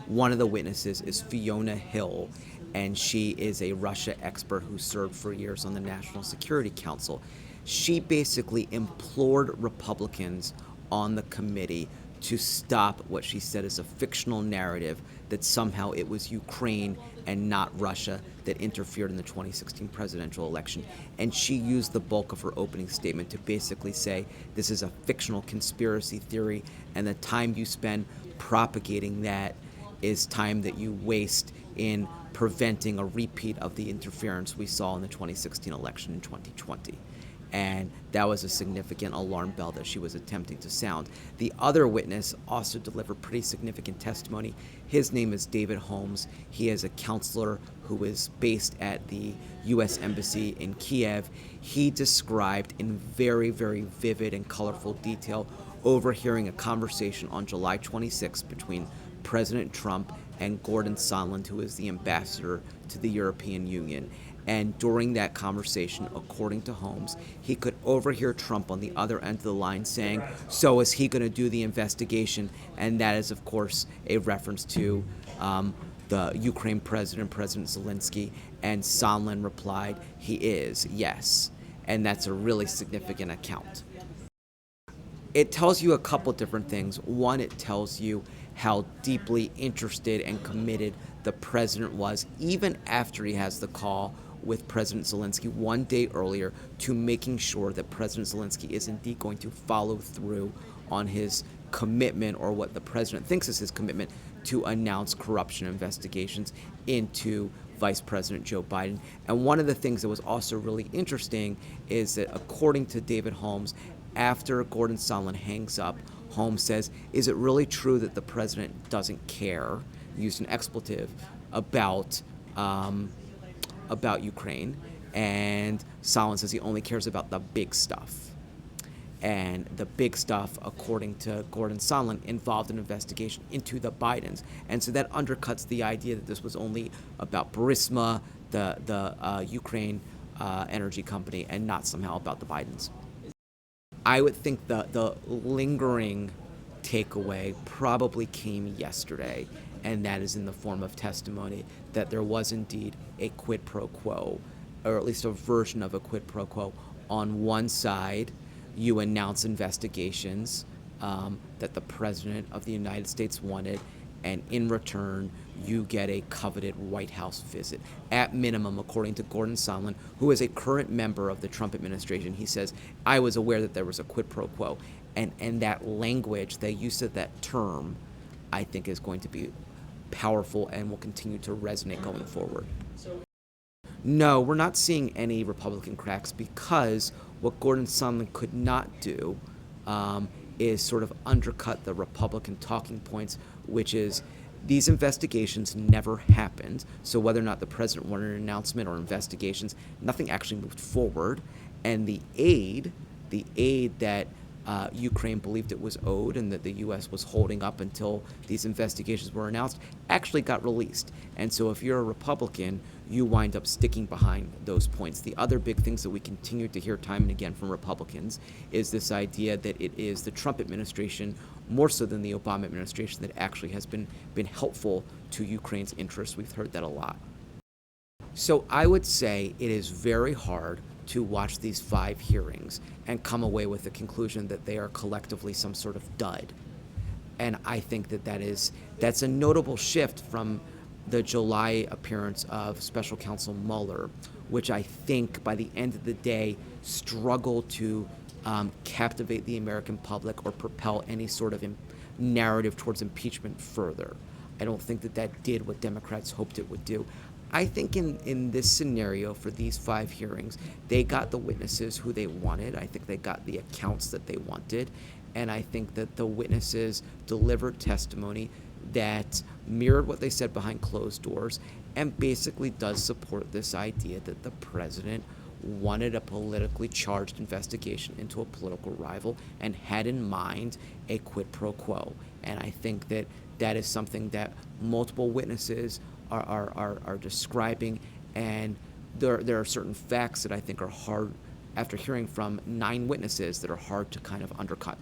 One of the witnesses is Fiona Hill, and she is a Russia expert who served for years on the National Security Council. She basically implored Republicans on the committee to stop what she said is a fictional narrative that somehow it was Ukraine and not Russia that interfered in the 2016 presidential election. And she used the bulk of her opening statement to basically say this is a fictional conspiracy theory, and the time you spend propagating that is time that you waste in preventing a repeat of the interference we saw in the 2016 election in 2020. And that was a significant alarm bell that she was attempting to sound. The other witness also delivered pretty significant testimony. His name is David Holmes. He is a counselor who is based at the U.S. Embassy in Kiev. He described in very, very vivid and colorful detail overhearing a conversation on July 26 between President Trump and Gordon Sondland, who is the ambassador to the European Union. And during that conversation, according to Holmes, he could overhear Trump on the other end of the line saying, so is he going to do the investigation? And that is, of course, a reference to the Ukraine president, President Zelensky. And Sondland replied, he is, yes. And that's a really significant account. It tells you a couple different things. One, it tells you how deeply interested and committed the president was, even after he has the call with President Zelensky one day earlier, to making sure that President Zelensky is indeed going to follow through on his commitment, or what the president thinks is his commitment, to announce corruption investigations into Vice President Joe Biden. And one of the things that was also really interesting is that, according to David Holmes, after Gordon Sondland hangs up, Holmes says, is it really true that the president doesn't care, used an expletive, about Ukraine? And Sondland says he only cares about the big stuff. And the big stuff, according to Gordon Sondland, involved an investigation into the Bidens. And so that undercuts the idea that this was only about Burisma, the Ukraine energy company, and not somehow about the Bidens. I would think the lingering takeaway probably came yesterday, and that is in the form of testimony that there was indeed a quid pro quo, or at least a version of a quid pro quo. On one side, you announce investigations that the President of the United States wanted, and in return, you get a coveted White House visit. At minimum, according to Gordon Sondland, who is a current member of the Trump administration, he says, I was aware that there was a quid pro quo. And that language, the use of that term, I think is going to be powerful and will continue to resonate going forward. No, we're not seeing any Republican cracks, because what Gordon Sondland could not do is sort of undercut the Republican talking points, which is these investigations never happened. So whether or not the president wanted an announcement or investigations, nothing actually moved forward. And the aid that Ukraine believed it was owed and that the U.S. was holding up until these investigations were announced actually got released. And so if you're a Republican, you wind up sticking behind those points. The other big things that we continue to hear time and again from Republicans is this idea that it is the Trump administration, more so than the Obama administration, that actually has been helpful to Ukraine's interests. We've heard that a lot. So I would say it is very hard to watch these 5 hearings and come away with the conclusion that they are collectively some sort of dud. And I think that's a notable shift from the July appearance of Special Counsel Mueller, which I think by the end of the day struggled to captivate the American public or propel any sort of narrative towards impeachment further. I don't think that did what Democrats hoped it would do. I think in this scenario, for these 5 hearings, they got the witnesses who they wanted. I think they got the accounts that they wanted. And I think that the witnesses delivered testimony that mirrored what they said behind closed doors, and basically does support this idea that the president wanted a politically charged investigation into a political rival and had in mind a quid pro quo. And I think that is something that multiple witnesses are describing, and there are certain facts that I think are hard, after hearing from 9 witnesses, that are hard to kind of undercut.